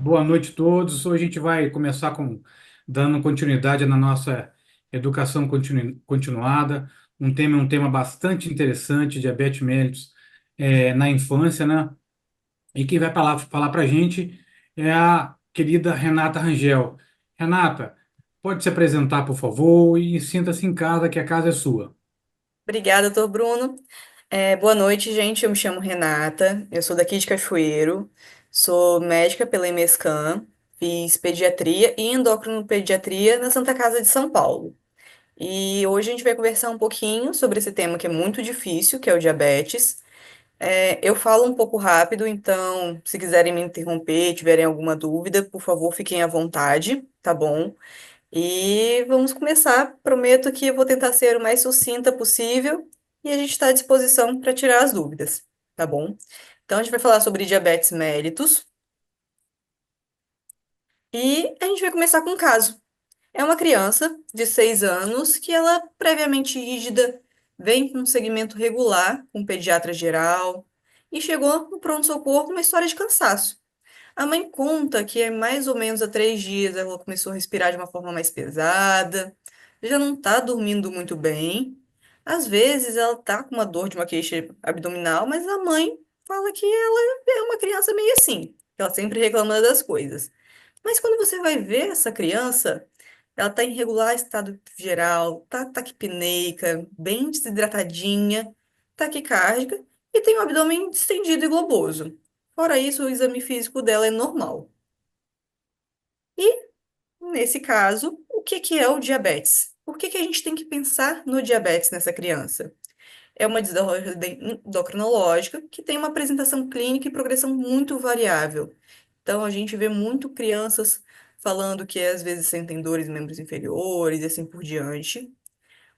Boa noite a todos. Hoje a gente vai começar dando continuidade na nossa educação continuada. Um tema bastante interessante, diabetes mellitus na infância, né? E quem vai falar para a gente é a querida Renata Rangel. Renata, pode se apresentar, por favor, e sinta-se em casa, que a casa é sua. Obrigada, doutor Bruno. Boa noite, gente. Eu me chamo Renata, eu sou daqui de Cachoeiro, sou médica pela EMESCAM, fiz pediatria e endocrinopediatria na Santa Casa de São Paulo. E hoje a gente vai conversar um pouquinho sobre esse tema que é muito difícil, que é o diabetes. Eu falo um pouco rápido, então, se quiserem me interromper, tiverem alguma dúvida, por favor, fiquem à vontade, tá bom? E vamos começar. Prometo que eu vou tentar ser o mais sucinta possível e a gente está à disposição para tirar as dúvidas, tá bom? Então, a gente vai falar sobre diabetes mellitus e a gente vai começar com um caso. É uma criança de 6 anos que ela, previamente rígida, vem com um segmento regular com um pediatra geral e chegou no pronto-socorro com uma história de cansaço. A mãe conta que é mais ou menos há 3 dias ela começou a respirar de uma forma mais pesada, já não está dormindo muito bem. Às vezes ela tá com uma dor de uma queixa abdominal, mas a mãe fala que ela é uma criança meio assim, que ela sempre reclama das coisas. Mas quando você vai ver essa criança, ela está em regular estado geral, tá taquipneica, bem desidratadinha, taquicárdica e tem o abdômen distendido e globoso. Fora isso, o exame físico dela é normal. E, nesse caso, o que que é o diabetes? Por que que a gente tem que pensar no diabetes nessa criança? É uma desordem endocrinológica que tem uma apresentação clínica e progressão muito variável. Então, a gente vê muito crianças falando que às vezes sentem dores em membros inferiores e assim por diante.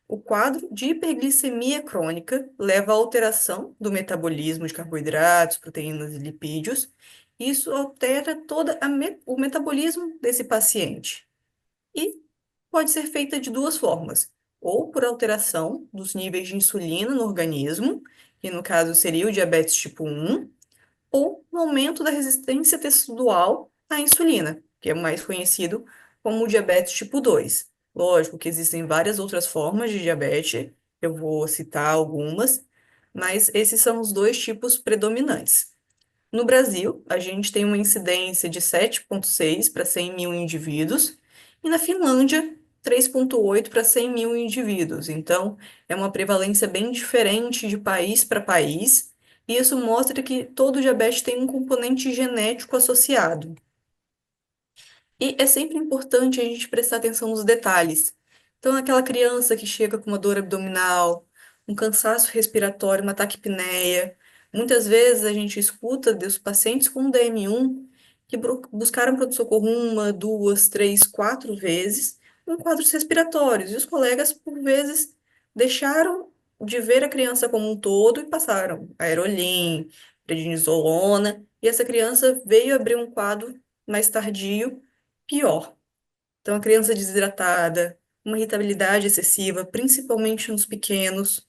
O quadro de hiperglicemia crônica leva à alteração do metabolismo de carboidratos, proteínas e lipídios. Isso altera o metabolismo desse paciente. E pode ser feita de duas formas: ou por alteração dos níveis de insulina no organismo, que no caso seria o diabetes tipo 1, ou no aumento da resistência tecidual à insulina, que é o mais conhecido como o diabetes tipo 2. Lógico que existem várias outras formas de diabetes, eu vou citar algumas, mas esses são os dois tipos predominantes. No Brasil, a gente tem uma incidência de 7,6 para 100 mil indivíduos, e na Finlândia, 3,8 para 100 mil indivíduos. Então, é uma prevalência bem diferente de país para país, e isso mostra que todo diabetes tem um componente genético associado. E é sempre importante a gente prestar atenção nos detalhes. Então, aquela criança que chega com uma dor abdominal, um cansaço respiratório, uma taquipneia. Muitas vezes a gente escuta dos pacientes com DM1 que buscaram pronto-socorro uma, duas, três, quatro vezes com quadros respiratórios. E os colegas, por vezes, deixaram de ver a criança como um todo e passaram aerolim, prednisolona, e essa criança veio abrir um quadro mais tardio pior. Então, a criança desidratada, uma irritabilidade excessiva, principalmente nos pequenos,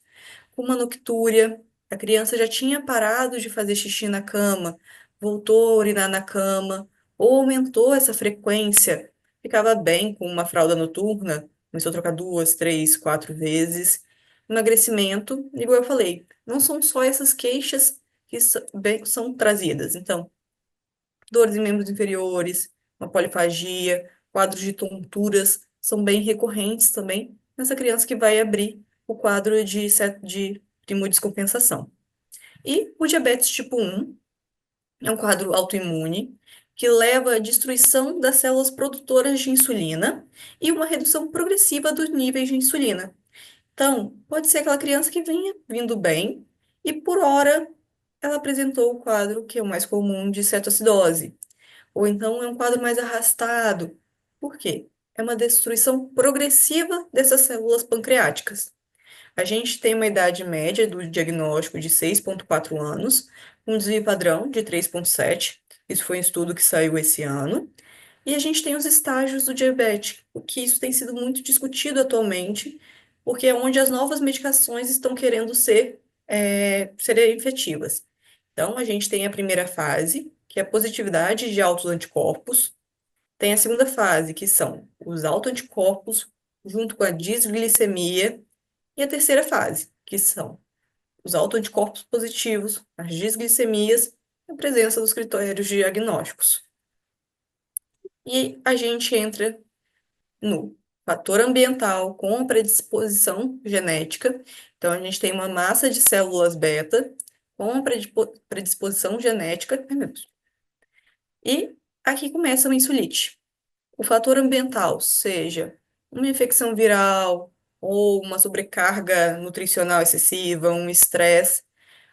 com uma noctúria, a criança já tinha parado de fazer xixi na cama, voltou a urinar na cama, ou aumentou essa frequência, ficava bem com uma fralda noturna, começou a trocar duas, três, quatro vezes. Emagrecimento, igual eu falei, não são só essas queixas que são trazidas. Então, dores em membros inferiores, uma polifagia, quadros de tonturas são bem recorrentes também nessa criança que vai abrir o quadro de hemodescompensação. E o diabetes tipo 1 é um quadro autoimune que leva à destruição das células produtoras de insulina e uma redução progressiva dos níveis de insulina. Então, pode ser aquela criança que venha vindo bem e por hora ela apresentou o quadro que é o mais comum de cetoacidose, ou então é um quadro mais arrastado. Por quê? É uma destruição progressiva dessas células pancreáticas. A gente tem uma idade média do diagnóstico de 6,4 anos, um desvio padrão de 3,7. Isso foi um estudo que saiu esse ano. E a gente tem os estágios do diabetes, o que isso tem sido muito discutido atualmente, porque é onde as novas medicações estão querendo serem efetivas. Então, a gente tem a primeira fase, que é a positividade de altos anticorpos. Tem a segunda fase, que são os autoanticorpos, junto com a desglicemia. E a terceira fase, que são os autoanticorpos positivos, as desglicemias e a presença dos critérios diagnósticos. E a gente entra no fator ambiental com a predisposição genética. Então, a gente tem uma massa de células beta com a predisposição genética. Ai, meu Deus. E aqui começa a insulite. O fator ambiental, seja uma infecção viral ou uma sobrecarga nutricional excessiva, um estresse,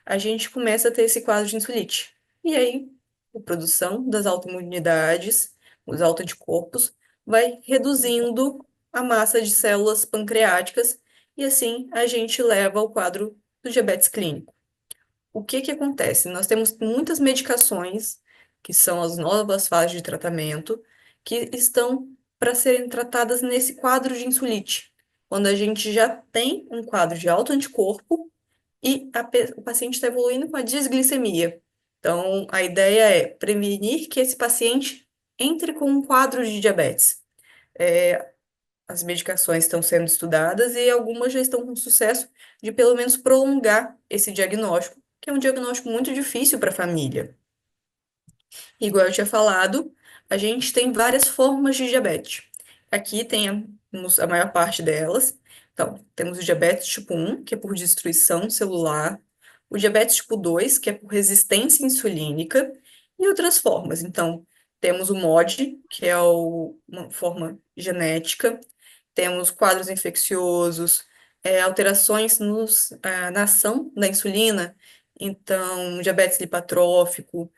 a gente começa a ter esse quadro de insulite. E aí, a produção das autoimunidades, os autoanticorpos, vai reduzindo a massa de células pancreáticas e assim a gente leva ao quadro do diabetes clínico. O que que acontece? Nós temos muitas medicações, que são as novas fases de tratamento, que estão para serem tratadas nesse quadro de insulite, quando a gente já tem um quadro de autoanticorpo e o paciente está evoluindo com a desglicemia. Então, a ideia é prevenir que esse paciente entre com um quadro de diabetes. É, as medicações estão sendo estudadas e algumas já estão com sucesso de pelo menos prolongar esse diagnóstico, que é um diagnóstico muito difícil para a família. Igual eu tinha falado, a gente tem várias formas de diabetes. Aqui temos a maior parte delas. Então, temos o diabetes tipo 1, que é por destruição celular, o diabetes tipo 2, que é por resistência insulínica, e outras formas. Então, temos o MOD, que é uma forma genética, temos quadros infecciosos, alterações na ação da insulina, então, diabetes lipotrófico,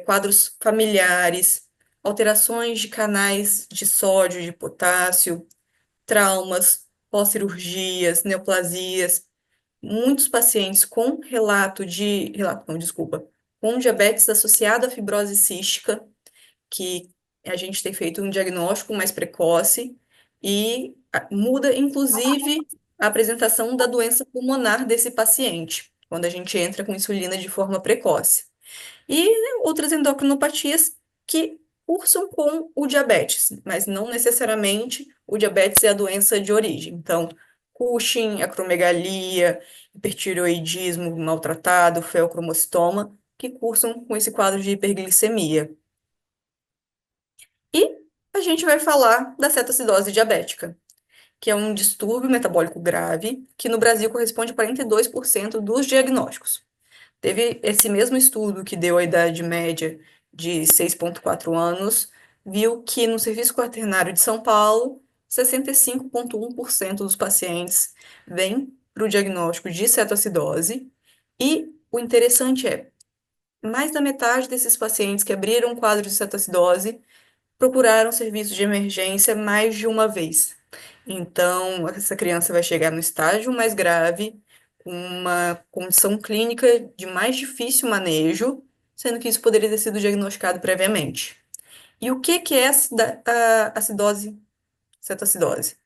quadros familiares, alterações de canais de sódio, de potássio, traumas, pós-cirurgias, neoplasias. Muitos pacientes com relato não, desculpa, com diabetes associado à fibrose cística, que a gente tem feito um diagnóstico mais precoce e muda, inclusive, a apresentação da doença pulmonar desse paciente, quando a gente entra com insulina de forma precoce. E outras endocrinopatias que cursam com o diabetes, mas não necessariamente o diabetes é a doença de origem. Então, Cushing, acromegalia, hipertireoidismo maltratado, feocromocitoma, que cursam com esse quadro de hiperglicemia. E a gente vai falar da cetoacidose diabética, que é um distúrbio metabólico grave, que no Brasil corresponde a 42% dos diagnósticos. Teve esse mesmo estudo que deu a idade média de 6,4 anos, viu que no Serviço Quaternário de São Paulo, 65,1% dos pacientes vêm para o diagnóstico de cetoacidose, e o interessante é, mais da metade desses pacientes que abriram um quadro de cetoacidose procuraram serviço de emergência mais de uma vez. Então, essa criança vai chegar no estágio mais grave, com uma condição clínica de mais difícil manejo, sendo que isso poderia ter sido diagnosticado previamente. E o que que é a acidose, cetoacidose?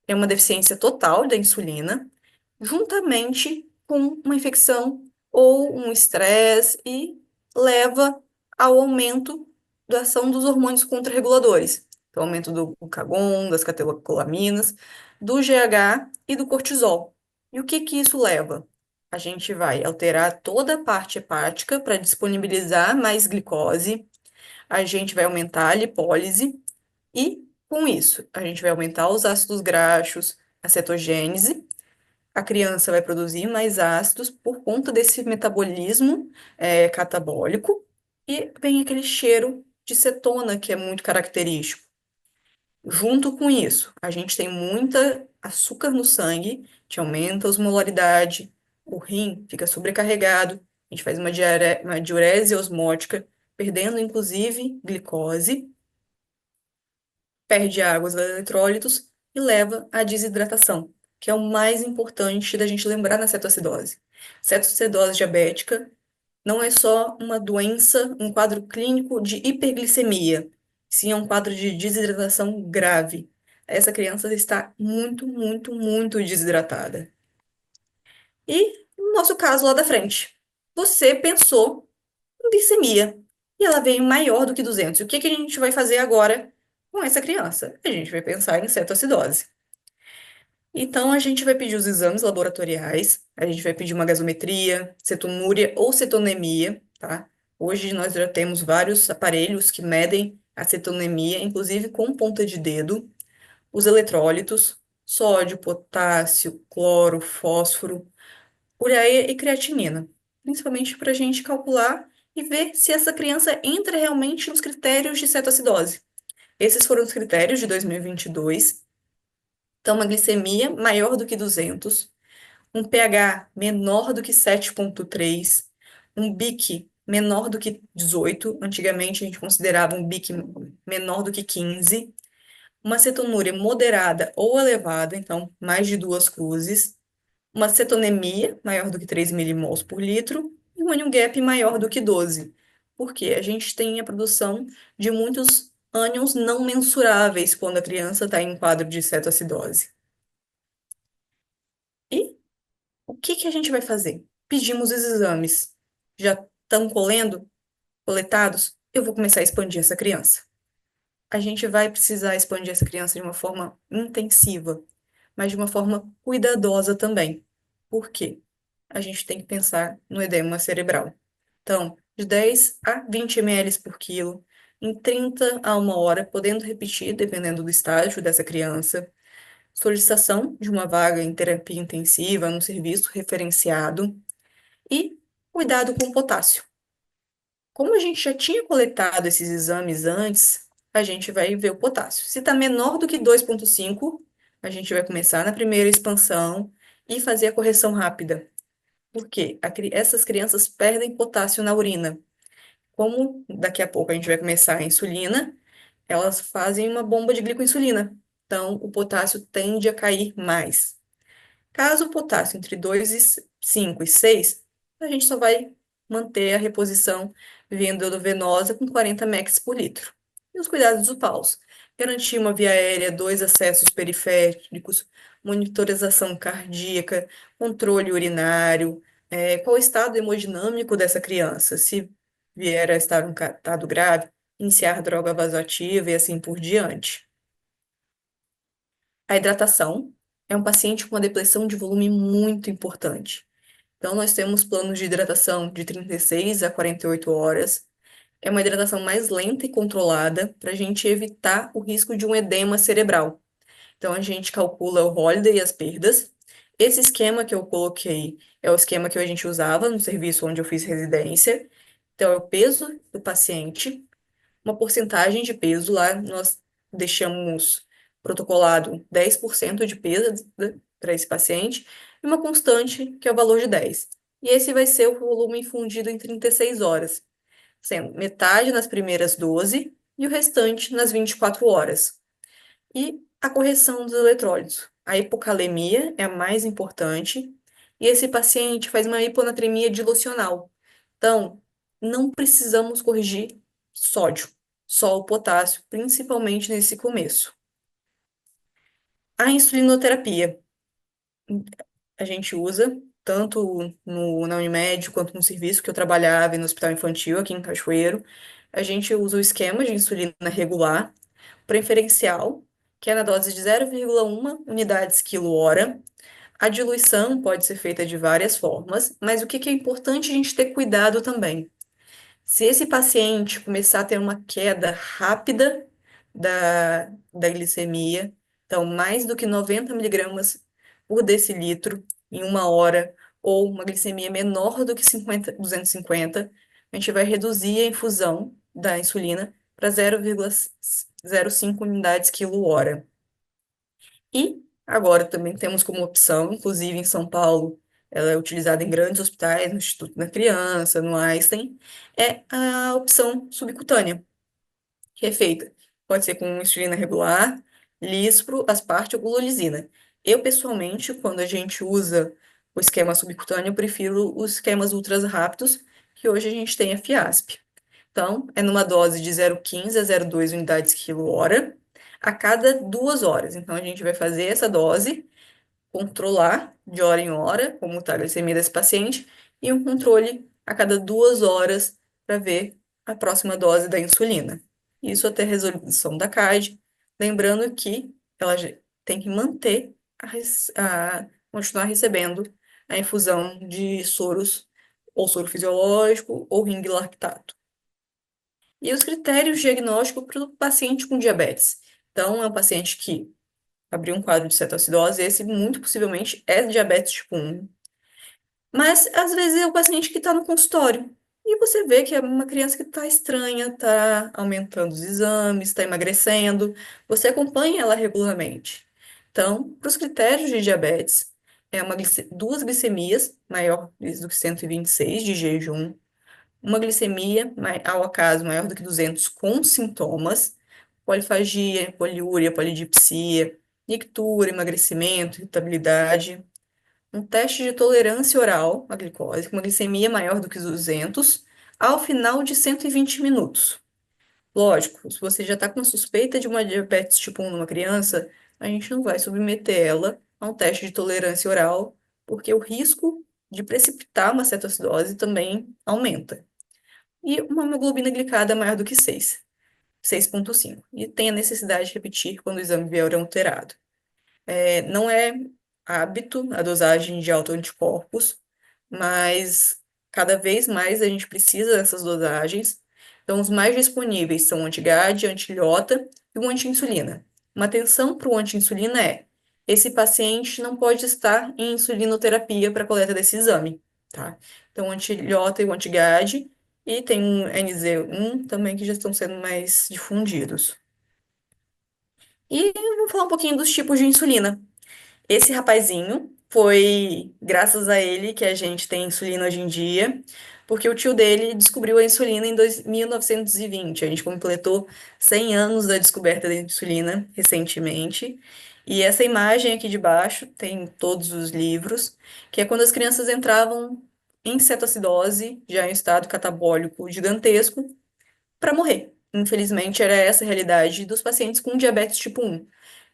É uma deficiência total da insulina, juntamente com uma infecção ou um estresse, e leva ao aumento da ação dos hormônios contrarreguladores. Então, aumento do glucagon, das catecolaminas, do GH e do cortisol. E o que que isso leva? A gente vai alterar toda a parte hepática para disponibilizar mais glicose, a gente vai aumentar a lipólise e, com isso, a gente vai aumentar os ácidos graxos, a cetogênese, a criança vai produzir mais ácidos por conta desse metabolismo catabólico, e vem aquele cheiro de cetona que é muito característico. Junto com isso, a gente tem muita açúcar no sangue, que aumenta a osmolaridade, o rim fica sobrecarregado, a gente faz uma diurese osmótica, perdendo inclusive glicose, perde água, os eletrólitos e leva à desidratação, que é o mais importante da gente lembrar na cetoacidose. Cetoacidose diabética não é só uma doença, um quadro clínico de hiperglicemia, sim é um quadro de desidratação grave. Essa criança está muito, muito, muito desidratada. E no nosso caso lá da frente, você pensou em glicemia. e ela veio maior do que 200. E o que que a gente vai fazer agora com essa criança? A gente vai pensar em cetoacidose. Então, a gente vai pedir os exames laboratoriais, a gente vai pedir uma gasometria, cetonúria ou cetonemia, tá? Hoje nós já temos vários aparelhos que medem a cetonemia, inclusive com ponta de dedo, os eletrólitos, sódio, potássio, cloro, fósforo, ureia e creatinina, principalmente para a gente calcular e ver se essa criança entra realmente nos critérios de cetoacidose. Esses foram os critérios de 2022. Então, uma glicemia maior do que 200, um pH menor do que 7,3, um BIC menor do que 18, antigamente a gente considerava um BIC menor do que 15, uma cetonúria moderada ou elevada, então mais de 2 cruzes, uma cetonemia maior do que 3 milimols por litro e um anion gap maior do que 12, porque a gente tem a produção de muitos ânions não mensuráveis quando a criança está em quadro de cetoacidose. E o que que a gente vai fazer? Pedimos os exames. Já estão coletados? Eu vou começar a expandir essa criança. A gente vai precisar expandir essa criança de uma forma intensiva, mas de uma forma cuidadosa também. Por quê? A gente tem que pensar no edema cerebral. Então, de 10 a 20 ml por quilo, em 30 a 1 hora, podendo repetir, dependendo do estágio dessa criança. Solicitação de uma vaga em terapia intensiva, num serviço referenciado. E cuidado com o potássio. Como a gente já tinha coletado esses exames antes, a gente vai ver o potássio. Se está menor do que 2,5, a gente vai começar na primeira expansão e fazer a correção rápida. Por quê? Essas crianças perdem potássio na urina. Como daqui a pouco a gente vai começar a insulina, elas fazem uma bomba de glicoinsulina. Então, o potássio tende a cair mais. Caso o potássio entre 2,5 e 6, a gente só vai manter a reposição via endovenosa com 40 mEq por litro. E os cuidados do paus. Garantir uma via aérea, 2 acessos periféricos, monitorização cardíaca, controle urinário, qual o estado hemodinâmico dessa criança, se vier a estar em um estado grave, iniciar droga vasoativa e assim por diante. A hidratação é um paciente com uma depressão de volume muito importante. Então, nós temos planos de hidratação de 36 a 48 horas. É uma hidratação mais lenta e controlada para a gente evitar o risco de um edema cerebral. Então, a gente calcula o Holiday e as perdas. Esse esquema que eu coloquei é o esquema que a gente usava no serviço onde eu fiz residência. Então, é o peso do paciente, uma porcentagem de peso lá, nós deixamos protocolado 10% de peso para esse paciente e uma constante, que é o valor de 10. E esse vai ser o volume infundido em 36 horas, sendo metade nas primeiras 12 e o restante nas 24 horas. E a correção dos eletrólitos. A hipocalemia é a mais importante, e esse paciente faz uma hiponatremia dilucional. Então, não precisamos corrigir sódio, só o potássio, principalmente nesse começo. A insulinoterapia, a gente usa tanto na Unimed quanto no serviço que eu trabalhava e no Hospital Infantil aqui em Cachoeiro. A gente usa o esquema de insulina regular, preferencial, que é na dose de 0,1 unidades quilo-hora. A diluição pode ser feita de várias formas, mas o que que é importante a gente ter cuidado também? Se esse paciente começar a ter uma queda rápida da glicemia, então mais do que 90 miligramas por decilitro em 1 hora, ou uma glicemia menor do que 250, a gente vai reduzir a infusão da insulina para 0,05 unidades quilo-hora. E agora também temos como opção, inclusive em São Paulo, ela é utilizada em grandes hospitais, no Instituto da Criança, no Einstein, é a opção subcutânea, que é feita. Pode ser com insulina regular, lispro, asparte ou glulisina. Eu, pessoalmente, quando a gente usa o esquema subcutâneo, eu prefiro os esquemas ultras rápidos, que hoje a gente tem a Fiasp. Então, é numa dose de 0,15 a 0,2 unidades quilo-hora a cada 2 horas. Então, a gente vai fazer essa dose, controlar de hora em hora como está a glicemia desse paciente e um controle a cada 2 horas para ver a próxima dose da insulina. Isso até a resolução da CAD, lembrando que ela tem que manter continuar recebendo a infusão de soros, ou soro fisiológico, ou ring lactato. E os critérios diagnósticos para o paciente com diabetes. Então, é um paciente que abriu um quadro de cetoacidose, esse muito possivelmente é diabetes tipo 1. Mas, às vezes, é o paciente que está no consultório. E você vê que é uma criança que está estranha, está aumentando os exames, está emagrecendo. Você acompanha ela regularmente. Então, para os critérios de diabetes, é duas glicemias maiores do que 126 de jejum, uma glicemia ao acaso maior do que 200 com sintomas, polifagia, poliúria, polidipsia, ictura, emagrecimento, irritabilidade, um teste de tolerância oral à glicose, com uma glicemia maior do que 200, ao final de 120 minutos. Lógico, se você já está com suspeita de uma diabetes tipo 1 numa criança, a gente não vai submeter ela a um teste de tolerância oral, porque o risco de precipitar uma cetoacidose também aumenta. E uma hemoglobina glicada maior do que 6, 6,5. E tem a necessidade de repetir quando o exame vier alterado. Não é hábito a dosagem de autoanticorpos, mas cada vez mais a gente precisa dessas dosagens. Então, os mais disponíveis são o anti-GAD, anti-ilhota e o anti-insulina. Uma atenção para o anti-insulina é: esse paciente não pode estar em insulinoterapia para coleta desse exame, tá? Então, o anti-ilhota e o anti-GAD, e tem um NZ1 também que já estão sendo mais difundidos. E vou falar um pouquinho dos tipos de insulina. Esse rapazinho foi graças a ele que a gente tem insulina hoje em dia, porque o tio dele descobriu a insulina em 1920. A gente completou 100 anos da descoberta da insulina recentemente. E essa imagem aqui de baixo tem em todos os livros, que é quando as crianças entravam em cetoacidose, já em estado catabólico gigantesco, para morrer. Infelizmente, era essa a realidade dos pacientes com diabetes tipo 1.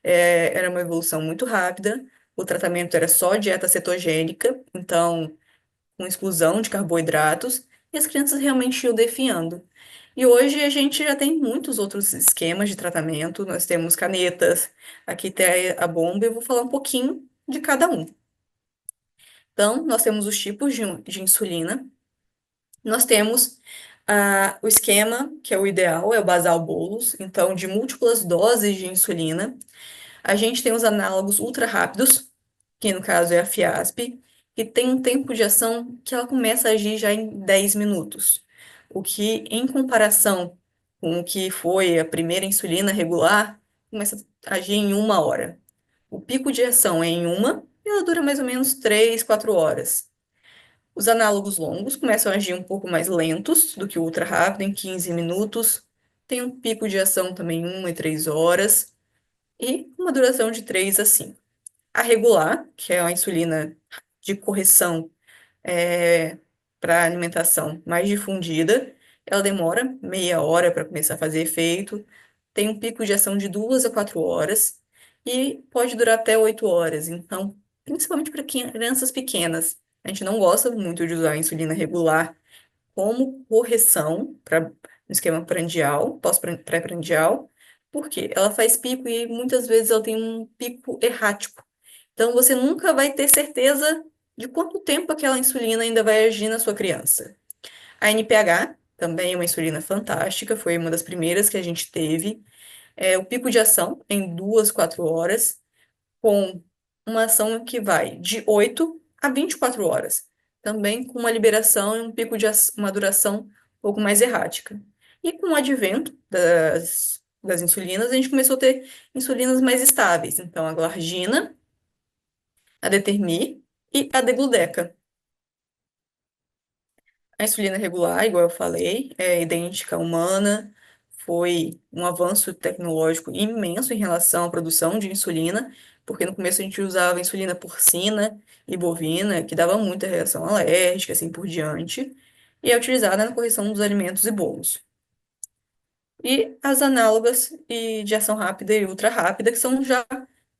Era uma evolução muito rápida, o tratamento era só dieta cetogênica, então, com exclusão de carboidratos, e as crianças realmente iam definhando. E hoje a gente já tem muitos outros esquemas de tratamento, nós temos canetas, aqui tem a bomba, eu vou falar um pouquinho de cada um. Então, nós temos os tipos de insulina, nós temos o esquema, que é o ideal, é o basal bolus, então, de múltiplas doses de insulina. A gente tem os análogos ultra rápidos, que no caso é a Fiasp, que tem um tempo de ação que ela começa a agir já em 10 minutos. O que, em comparação com o que foi a primeira insulina regular, começa a agir em 1 hora. O pico de ação é em uma, e ela dura mais ou menos 3, 4 horas. Os análogos longos começam a agir um pouco mais lentos do que o ultra rápido, em 15 minutos. Tem um pico de ação também em 1 e 3 horas. E uma duração de 3 a 5. A regular, que é a insulina de correção para alimentação mais difundida, ela demora meia hora para começar a fazer efeito, tem um pico de ação de 2 a 4 horas e pode durar até 8 horas. Então, principalmente para crianças pequenas, a gente não gosta muito de usar a insulina regular como correção para no esquema prandial, pós-pré-prandial, porque ela faz pico e muitas vezes ela tem um pico errático. Então, você nunca vai ter certeza de quanto tempo aquela insulina ainda vai agir na sua criança. A NPH também é uma insulina fantástica, foi uma das primeiras que a gente teve. O pico de ação em 2, 4 horas, com uma ação que vai de 8 a 24 horas, também com uma liberação e um pico de uma duração um pouco mais errática. E com o advento das insulinas, a gente começou a ter insulinas mais estáveis, então a glargina, a Determi e a Degludeca. A insulina regular, igual eu falei, é idêntica à humana, foi um avanço tecnológico imenso em relação à produção de insulina, porque no começo a gente usava insulina porcina e bovina, que dava muita reação alérgica, assim por diante, e é utilizada na correção dos alimentos e bolos. E as análogas e de ação rápida e ultra rápida, que são já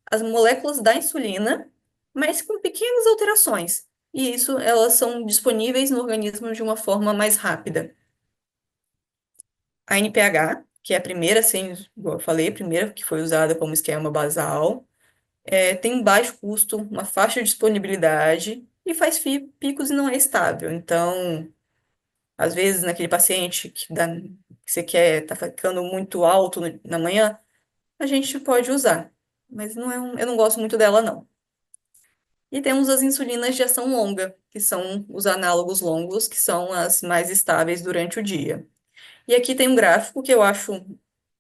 as moléculas da insulina, mas com pequenas alterações. E isso, elas são disponíveis no organismo de uma forma mais rápida. A NPH, que é a primeira, assim, igual eu falei, a primeira que foi usada como esquema basal, tem baixo custo, uma faixa de disponibilidade e faz picos e não é estável. Então, às vezes, naquele paciente que você quer, tá ficando muito alto na manhã, a gente pode usar. Mas eu não gosto muito dela, não. E temos as insulinas de ação longa, que são os análogos longos, que são as mais estáveis durante o dia. E aqui tem um gráfico que eu acho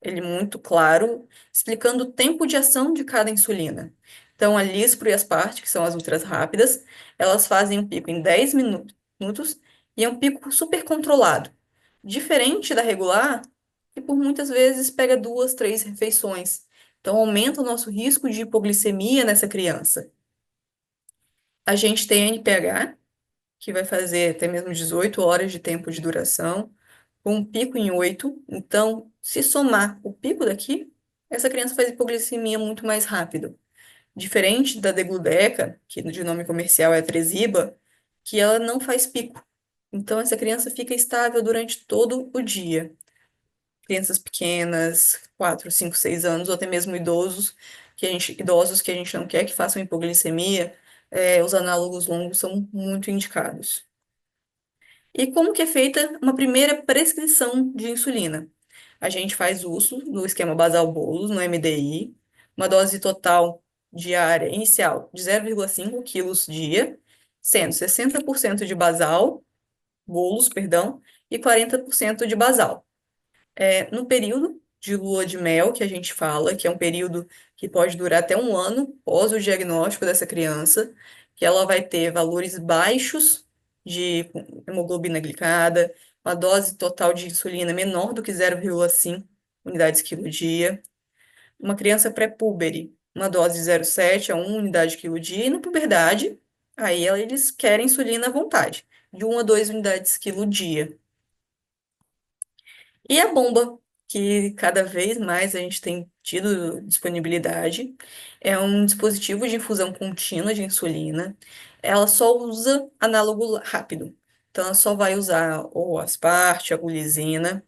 ele muito claro, explicando o tempo de ação de cada insulina. Então, a Lispro e Aspart, que são as ultras rápidas, elas fazem um pico em 10 minutos e é um pico super controlado. Diferente da regular, que por muitas vezes pega duas, três refeições. Então, aumenta o nosso risco de hipoglicemia nessa criança. A gente tem a NPH, que vai fazer até mesmo 18 horas de tempo de duração, com um pico em 8. Então, se somar o pico daqui, essa criança faz hipoglicemia muito mais rápido. Diferente da Degludeca, que de nome comercial é Tresiba, que ela não faz pico. Então, essa criança fica estável durante todo o dia. Crianças pequenas, 4, 5, 6 anos, ou até mesmo idosos que a gente não quer que façam hipoglicemia, os análogos longos são muito indicados. E como que é feita uma primeira prescrição de insulina? A gente faz uso do esquema basal bolos no MDI, uma dose total diária inicial de 0,5 quilos dia, sendo 60% de basal, bolos, perdão, e 40% de basal. No período de lua de mel, que a gente fala, que é um período que pode durar até um ano pós o diagnóstico dessa criança, que ela vai ter valores baixos de hemoglobina glicada, uma dose total de insulina menor do que 0,5 unidades quilo dia. Uma criança pré-púbere, uma dose de 0,7 a 1 unidade quilo dia, e na puberdade, aí eles querem insulina à vontade, de 1 a 2 unidades quilo dia. E a bomba, que cada vez mais a gente tem tido disponibilidade, é um dispositivo de infusão contínua de insulina. Ela só usa análogo rápido. Então, ela só vai usar o asparte, a glicina.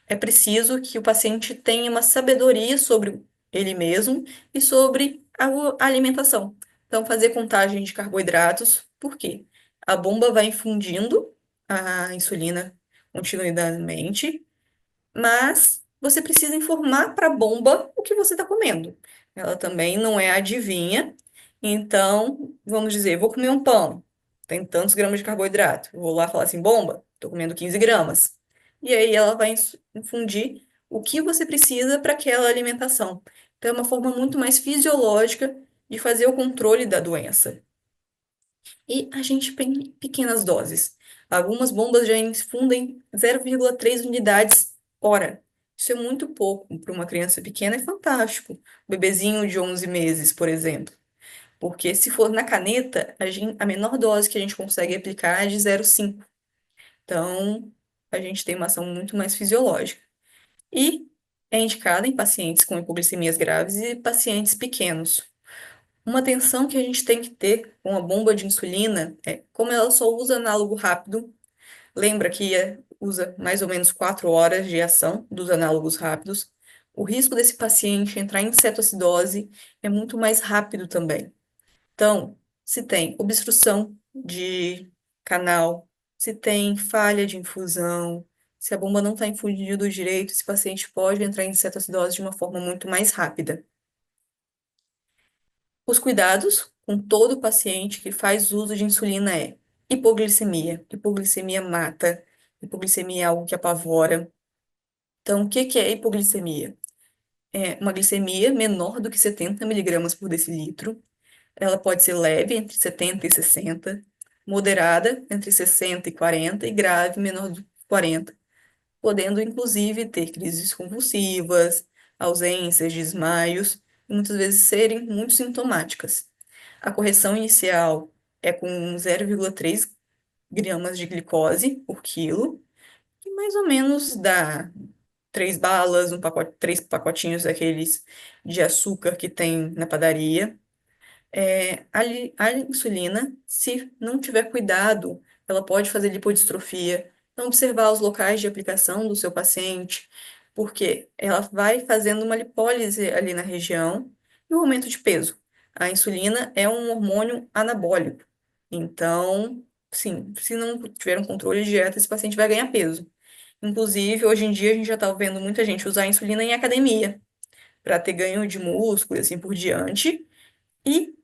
É preciso que o paciente tenha uma sabedoria sobre ele mesmo e sobre a alimentação. Então, fazer contagem de carboidratos, por quê? A bomba vai infundindo a insulina continuadamente, mas você precisa informar para a bomba o que você está comendo. Ela também não é adivinha, então, vamos dizer, vou comer um pão, tem tantos gramas de carboidrato. Eu vou lá falar assim, bomba, estou comendo 15 gramas. E aí ela vai infundir o que você precisa para aquela alimentação. Então, é uma forma muito mais fisiológica de fazer o controle da doença. E a gente tem pequenas doses. Algumas bombas já infundem 0,3 unidades hora. Isso é muito pouco. Para uma criança pequena é fantástico. Bebezinho de 11 meses, por exemplo. Porque se for na caneta, a menor dose que a gente consegue aplicar é de 0,5. Então, a gente tem uma ação muito mais fisiológica. E é indicada em pacientes com hipoglicemias graves e pacientes pequenos. Uma atenção que a gente tem que ter com a bomba de insulina é como ela só usa análogo rápido. Lembra que usa mais ou menos 4 horas de ação dos análogos rápidos. O risco desse paciente entrar em cetoacidose é muito mais rápido também. Então, se tem obstrução de canal, se tem falha de infusão, se a bomba não está infundindo direito, esse paciente pode entrar em cetoacidose de uma forma muito mais rápida. Os cuidados com todo paciente que faz uso de insulina é hipoglicemia. Hipoglicemia mata. Hipoglicemia é algo que apavora. Então, o que que é hipoglicemia? É uma glicemia menor do que 70 miligramas por decilitro. Ela pode ser leve, entre 70 e 60, moderada, entre 60 e 40, e grave, menor do que 40, podendo inclusive ter crises convulsivas, ausências, desmaios, e muitas vezes serem muito sintomáticas. A correção inicial é com 0,3 gramas de glicose por quilo, que mais ou menos dá 3 balas, um pacote, 3 pacotinhos daqueles de açúcar que tem na padaria. A insulina, se não tiver cuidado, ela pode fazer lipodistrofia, Então, observar os locais de aplicação do seu paciente, porque ela vai fazendo uma lipólise ali na região e o aumento de peso. A insulina é um hormônio anabólico. Então, sim, se não tiver um controle de dieta, esse paciente vai ganhar peso. Inclusive, hoje em dia, a gente já está vendo muita gente usar insulina em academia para ter ganho de músculo e assim por diante. E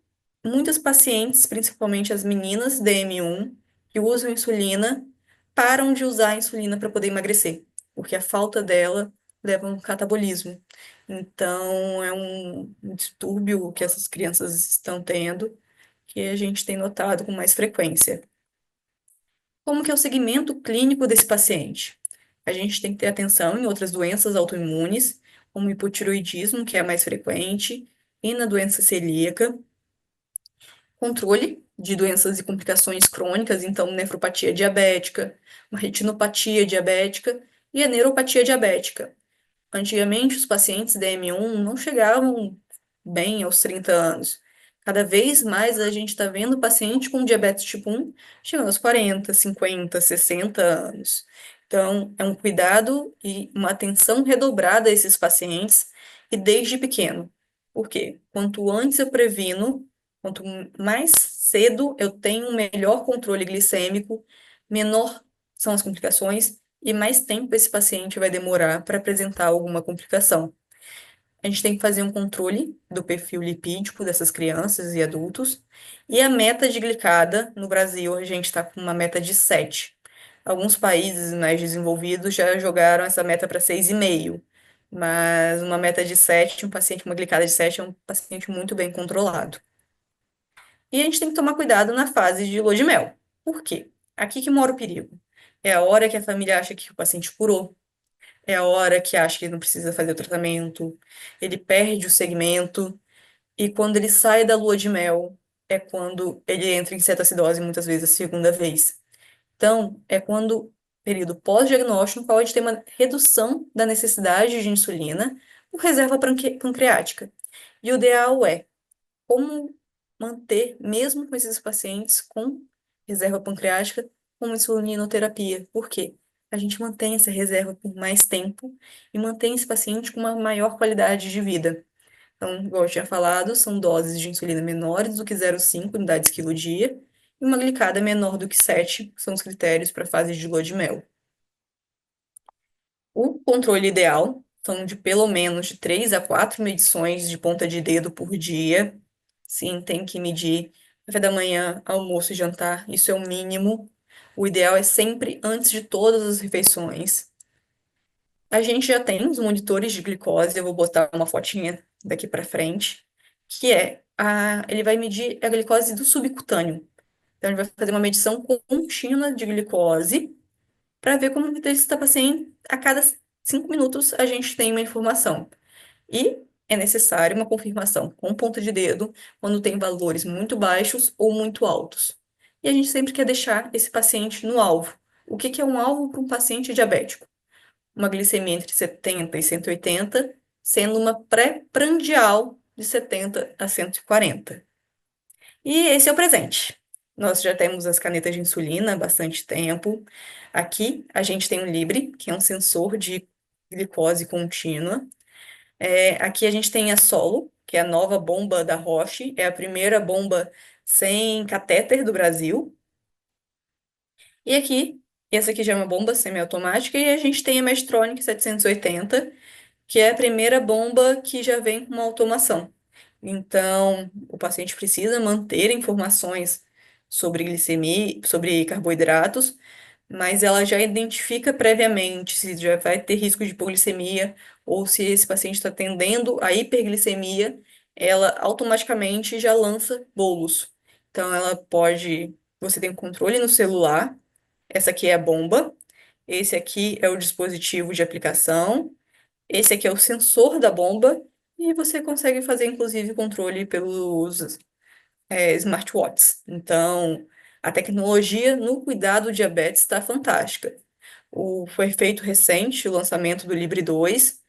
muitas pacientes, principalmente as meninas DM1, que usam insulina, param de usar a insulina para poder emagrecer, porque a falta dela leva a um catabolismo. Então, é um distúrbio que essas crianças estão tendo, que a gente tem notado com mais frequência. Como que é o segmento clínico desse paciente? A gente tem que ter atenção em outras doenças autoimunes, como hipotiroidismo, que é a mais frequente, e na doença celíaca, controle de doenças e complicações crônicas, então nefropatia diabética, uma retinopatia diabética e a neuropatia diabética. Antigamente, os pacientes DM1 não chegavam bem aos 30 anos. Cada vez mais a gente está vendo paciente com diabetes tipo 1 chegando aos 40, 50, 60 anos. Então, é um cuidado e uma atenção redobrada a esses pacientes e desde pequeno. Por quê? Quanto antes eu previno, quanto mais cedo eu tenho um melhor controle glicêmico, menor são as complicações e mais tempo esse paciente vai demorar para apresentar alguma complicação. A gente tem que fazer um controle do perfil lipídico dessas crianças e adultos. E a meta de glicada, no Brasil, a gente está com uma meta de 7. Alguns países mais desenvolvidos já jogaram essa meta para 6,5. Mas uma meta de 7, um paciente com uma glicada de 7 é um paciente muito bem controlado. E a gente tem que tomar cuidado na fase de lua de mel. Por quê? Aqui que mora o perigo. É a hora que a família acha que o paciente curou, é a hora que acha que não precisa fazer o tratamento, ele perde o segmento, e quando ele sai da lua de mel, é quando ele entra em cetoacidose, muitas vezes a segunda vez. Então, é quando, período pós-diagnóstico, pode ter uma redução da necessidade de insulina por reserva pancreática. E o ideal é como manter, mesmo com esses pacientes com reserva pancreática, com insulinoterapia. Por quê? A gente mantém essa reserva por mais tempo e mantém esse paciente com uma maior qualidade de vida. Então, igual eu tinha falado, são doses de insulina menores do que 0,5 unidades quilo dia e uma glicada menor do que 7, que são os critérios para a fase de lua de mel. O controle ideal são de pelo menos de 3 a 4 medições de ponta de dedo por dia. Sim, tem que medir café da manhã, almoço e jantar, isso é o mínimo. O ideal é sempre antes de todas as refeições. A gente já tem os monitores de glicose, eu vou botar uma fotinha daqui para frente, que ele vai medir a glicose do subcutâneo. Então, ele vai fazer uma medição contínua de glicose para ver como ele está paciente. A cada 5 minutos a gente tem uma informação. E é necessário uma confirmação com ponta de dedo quando tem valores muito baixos ou muito altos. E a gente sempre quer deixar esse paciente no alvo. O que que é um alvo para um paciente diabético? Uma glicemia entre 70 e 180, sendo uma pré-prandial de 70 a 140. E esse é o presente. Nós já temos as canetas de insulina há bastante tempo. Aqui a gente tem o Libre, que é um sensor de glicose contínua. Aqui a gente tem a Solo, que é a nova bomba da Roche, é a primeira bomba sem catéter do Brasil. E aqui, essa aqui já é uma bomba semiautomática, e a gente tem a Medtronic 780, que é a primeira bomba que já vem com uma automação. Então, o paciente precisa manter informações sobre glicemia, sobre carboidratos, mas ela já identifica previamente se já vai ter risco de hipoglicemia ou se esse paciente está tendendo à hiperglicemia, ela automaticamente já lança bolos. Então, você tem um controle no celular, essa aqui é a bomba, esse aqui é o dispositivo de aplicação, esse aqui é o sensor da bomba, e você consegue fazer, inclusive, controle pelos smartwatches. Então, a tecnologia no cuidado do diabetes está fantástica. Foi feito recente o lançamento do Libre 2,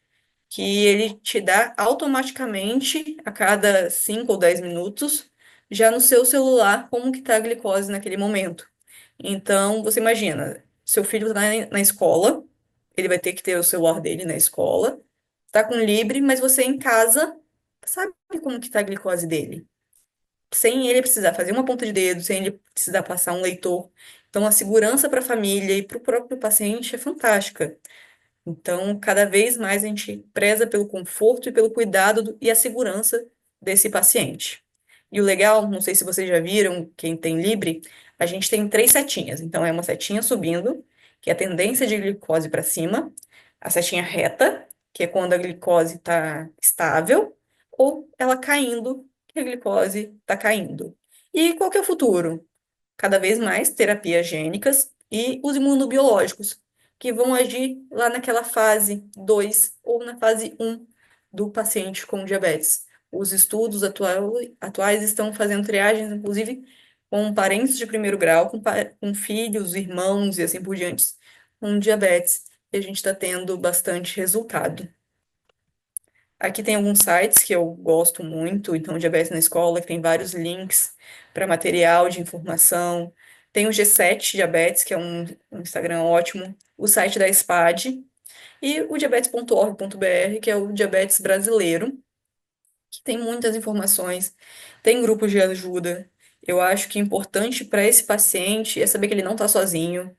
que ele te dá automaticamente, a cada 5 ou 10 minutos, já no seu celular, como que está a glicose naquele momento. Então, você imagina, seu filho está na escola, ele vai ter que ter o celular dele na escola, tá com Libre, mas você em casa sabe como que tá a glicose dele, sem ele precisar fazer uma ponta de dedo, sem ele precisar passar um leitor. Então, a segurança para a família e para o próprio paciente é fantástica. Então, cada vez mais a gente preza pelo conforto e pelo cuidado e a segurança desse paciente. E o legal, não sei se vocês já viram, quem tem Libre, a gente tem três setinhas. Então, é uma setinha subindo, que é a tendência de glicose para cima, a setinha reta, que é quando a glicose está estável, ou ela caindo, que a glicose está caindo. E qual que é o futuro? Cada vez mais terapias gênicas e os imunobiológicos, que vão agir lá naquela fase 2 ou na fase um do paciente com diabetes. Os estudos atuais estão fazendo triagens, inclusive, com parentes de primeiro grau, com filhos, irmãos e assim por diante, com diabetes. E a gente está tendo bastante resultado. Aqui tem alguns sites que eu gosto muito, então Diabetes na Escola, que tem vários links para material de informação. Tem o G7 Diabetes, que é um Instagram ótimo, o site da SPAD e o diabetes.org.br, que é o Diabetes Brasileiro, que tem muitas informações, tem grupos de ajuda. Eu acho que importante para esse paciente é saber que ele não está sozinho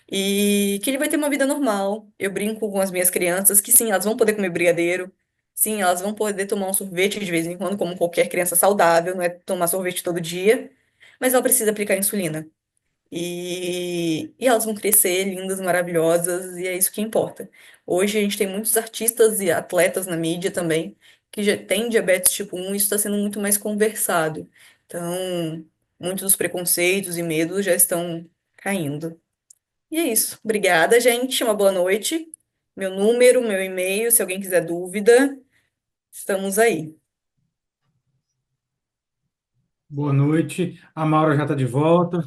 e que ele vai ter uma vida normal. Eu brinco com as minhas crianças que sim, elas vão poder comer brigadeiro, sim, elas vão poder tomar um sorvete de vez em quando, como qualquer criança saudável, não é tomar sorvete todo dia, mas ela precisa aplicar insulina. E elas vão crescer lindas, maravilhosas, e é isso que importa. Hoje a gente tem muitos artistas e atletas na mídia também que já têm diabetes tipo 1 e isso está sendo muito mais conversado. Então, muitos dos preconceitos e medos já estão caindo. E é isso. Obrigada, gente. Uma boa noite. Meu número, meu e-mail, se alguém quiser dúvida, estamos aí. Boa noite. A Maura já está de volta.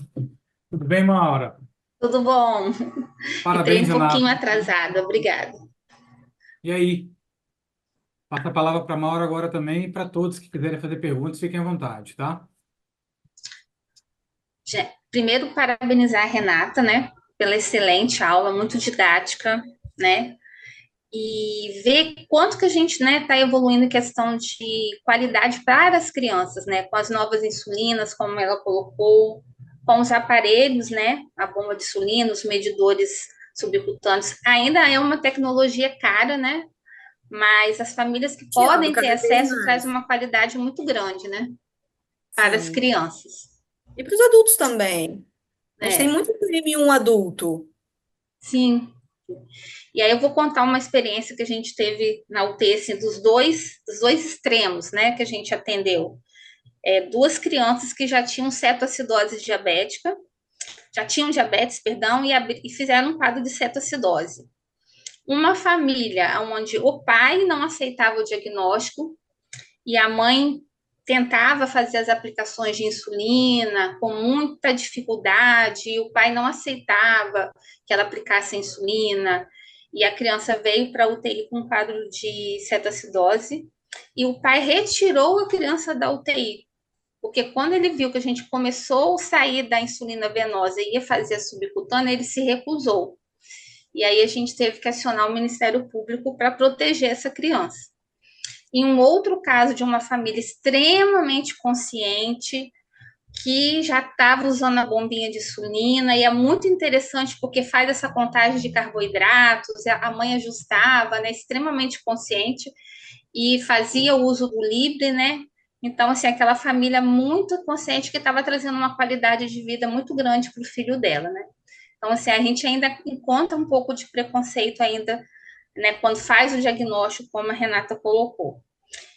Tudo bem, Maura? Tudo bom? Entrei Parabéns, um pouquinho Renata. atrasada, obrigada. E aí, passa a palavra para a Maura agora também e para todos que quiserem fazer perguntas, fiquem à vontade, tá? Primeiro, parabenizar a Renata, né, pela excelente aula, muito didática, né, e ver quanto que a gente, né, está evoluindo em questão de qualidade para as crianças, né, com as novas insulinas, como ela colocou, com os aparelhos, né, a bomba de insulina, os medidores subcutâneos. Ainda é uma tecnologia cara, né, mas as famílias que Ando podem ter cada vez acesso traz mais. uma qualidade muito grande, né, para as Sim. crianças. E para os adultos também. A gente tem É, muito crime em um adulto. sim. E aí eu vou contar uma experiência que a gente teve na UTI, assim, dos dois extremos, né, que a gente atendeu. Duas crianças que já tinham cetoacidose diabética, já tinham diabetes, perdão, e fizeram um quadro de cetoacidose. Uma família onde o pai não aceitava o diagnóstico e a mãe tentava fazer as aplicações de insulina com muita dificuldade, e o pai não aceitava que ela aplicasse a insulina, e a criança veio para a UTI com um quadro de cetoacidose, e o pai retirou a criança da UTI, porque quando ele viu que a gente começou a sair da insulina venosa e ia fazer a subcutânea, ele se recusou. E aí a gente teve que acionar o Ministério Público para proteger essa criança. Em um outro caso de uma família extremamente consciente, que já estava usando a bombinha de insulina, e é muito interessante porque faz essa contagem de carboidratos, a mãe ajustava, né, extremamente consciente, e fazia o uso do Libre, né? Então, assim, aquela família muito consciente que estava trazendo uma qualidade de vida muito grande para o filho dela, né? Então, assim, a gente ainda encontra um pouco de preconceito ainda, né, quando faz o diagnóstico, como a Renata colocou.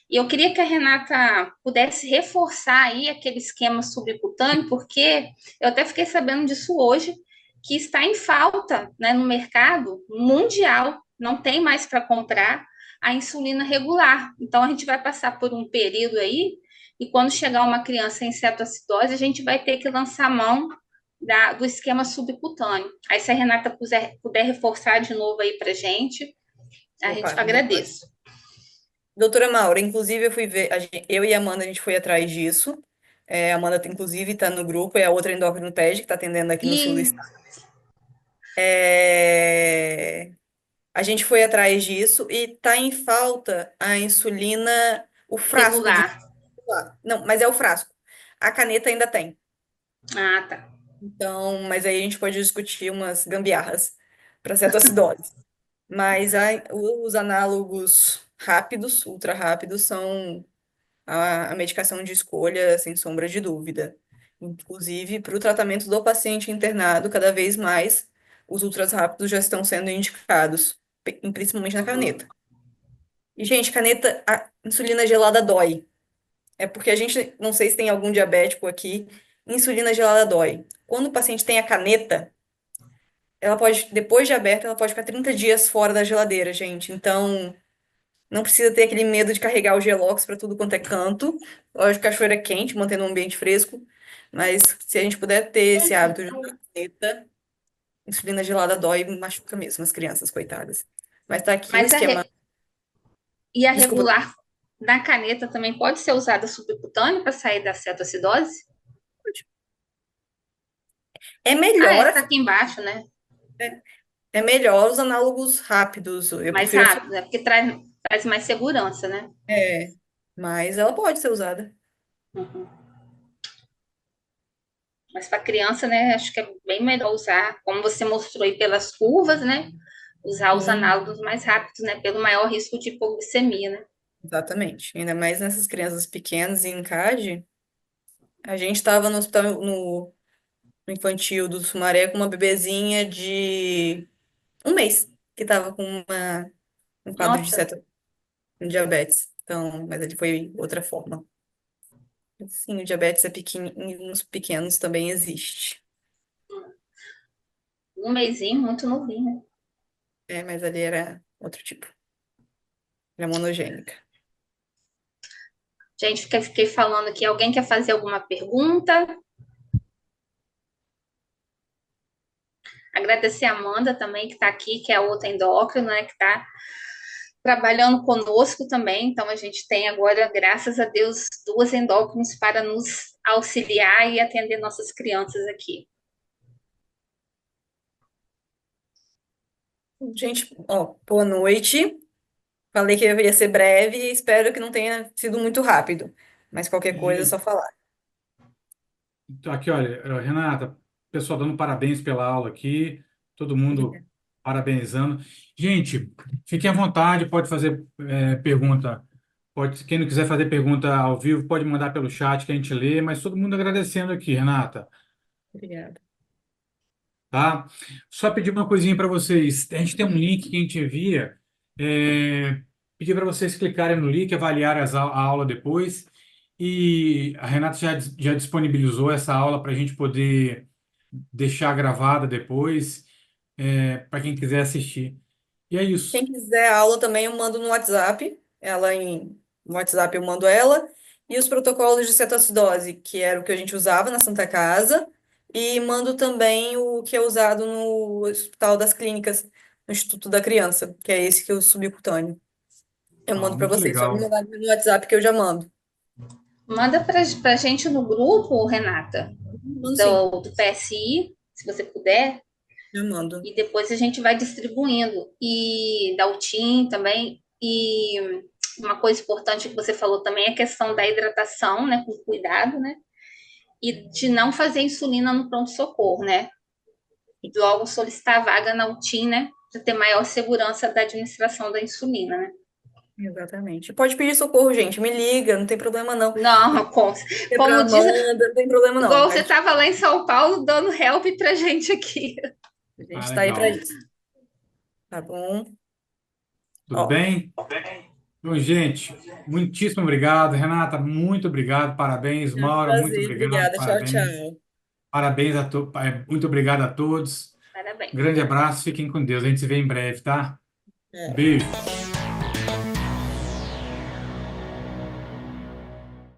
E eu queria que a Renata pudesse reforçar aí aquele esquema subcutâneo, porque eu até fiquei sabendo disso hoje, que está em falta, né, no mercado mundial, não tem mais para comprar a insulina regular. Então, a gente vai passar por um período aí, e quando chegar uma criança em cetoacidose, a gente vai ter que lançar mão do esquema subcutâneo. Aí, se a Renata puder reforçar de novo aí para gente, a gente Opa, agradeço. doutora Maura, inclusive eu fui ver, eu e a Amanda, a gente foi atrás disso. A Amanda, inclusive, está no grupo, é a outra endócrino TED que está atendendo aqui no sul do E estado. É, A gente foi atrás disso e tá em falta a insulina, o frasco de. Regular. Não, mas é o frasco. A caneta ainda tem. Ah, tá. Então, mas aí a gente pode discutir umas gambiarras para cetoacidose. Mas os análogos rápidos, ultra rápidos, são a medicação de escolha, sem sombra de dúvida. Inclusive, para o tratamento do paciente internado, cada vez mais os ultras rápidos já estão sendo indicados, principalmente na Uhum. caneta. E, gente, caneta, a insulina gelada dói. É porque a gente, não sei se tem algum diabético aqui, insulina gelada dói. Quando o paciente tem a caneta, ela pode, depois de aberta, ela pode ficar 30 dias fora da geladeira, gente. Então, não precisa ter aquele medo de carregar o Gelox para tudo quanto é canto. Lógico que a cachoeira é quente, mantendo o ambiente fresco. Mas se a gente puder ter esse hábito de usar caneta, insulina gelada dói e machuca mesmo as crianças, coitadas. Mas tá aqui o Mas esquema. e a Desculpa. regular na caneta também pode ser usada subcutânea para sair da cetoacidose? É Ah, melhor, é, tá aqui embaixo, né? é melhor os análogos rápidos. Eu Mais prefiro. rápido, né? Porque traz mais segurança, né? É, mas ela pode ser usada. Uhum. Mas para criança, né, acho que é bem melhor usar, como você mostrou aí pelas curvas, né? Usar os Sim, análogos mais rápidos, né? Pelo maior risco de hipoglicemia, né? exatamente. Ainda mais nessas crianças pequenas em CAD. A gente estava no hospital no infantil do Sumaré com uma bebezinha de 1 mês, que estava com um quadro de Nossa, diabetes. Então, mas ele foi outra forma. Sim, o diabetes é nos pequenos também existe. um mesinho, muito novinho, né? É, mas ali era outro tipo. Era monogênica. Gente, fiquei falando aqui. Alguém quer fazer alguma pergunta? Agradecer a Amanda também, que está aqui, que é a outra endócrina, né? Que está trabalhando conosco também. Então, a gente tem agora, graças a Deus, duas endócrinos para nos auxiliar e atender nossas crianças aqui. Gente, ó, boa noite. Falei que ia ser breve e espero que não tenha sido muito rápido. Mas qualquer coisa é só E, falar. então, aqui, olha, Renata, pessoal dando parabéns pela aula aqui, todo mundo parabenizando. Gente, fiquem à vontade, pode fazer pergunta. Pode, quem não quiser fazer pergunta ao vivo, pode mandar pelo chat que a gente lê, mas todo mundo agradecendo aqui, Renata. Obrigada. Tá? Só pedir uma coisinha para vocês. A gente tem um link que a gente envia. Pedir para vocês clicarem no link, avaliarem a aula depois. E a Renata já disponibilizou essa aula para a gente poder deixar gravada depois, para quem quiser assistir. E é Quem isso. quiser a aula também eu mando no WhatsApp. No WhatsApp eu mando ela. E os protocolos de cetoacidose, que era o que a gente usava na Santa Casa. E mando também o que é usado no Hospital das Clínicas, no Instituto da Criança, que é esse que é o subcutâneo. Eu Ah, mando para muito vocês. Só me legal. mandar no WhatsApp que eu já mando. Manda para a gente no grupo, Renata, Mando sim, do PSI, se você puder, já mando. e depois a gente vai distribuindo. E da UTIM também. E uma coisa importante que você falou também é a questão da hidratação, né, com cuidado, né? E de não fazer insulina no pronto-socorro, né? E logo solicitar a vaga na UTIM, né? Para ter maior segurança da administração da insulina, né? Exatamente. Pode pedir socorro, gente. Me liga, não tem problema não. Não, É pra como diz, Amanda, não tem problema não. igual você estava lá em São Paulo dando help pra gente aqui. A Ah, gente tá aí pra legal. isso. Tá bom? Tudo Ó, bem? Então, gente, muitíssimo obrigado. Renata, muito obrigado. Parabéns. é um Maura, muito prazer. obrigado. Obrigada. Tchau, Parabéns. tchau. Parabéns a todos. Muito obrigado a todos. Um Parabéns. grande abraço. Fiquem com Deus. A gente se vê em breve, tá? É. Beijo.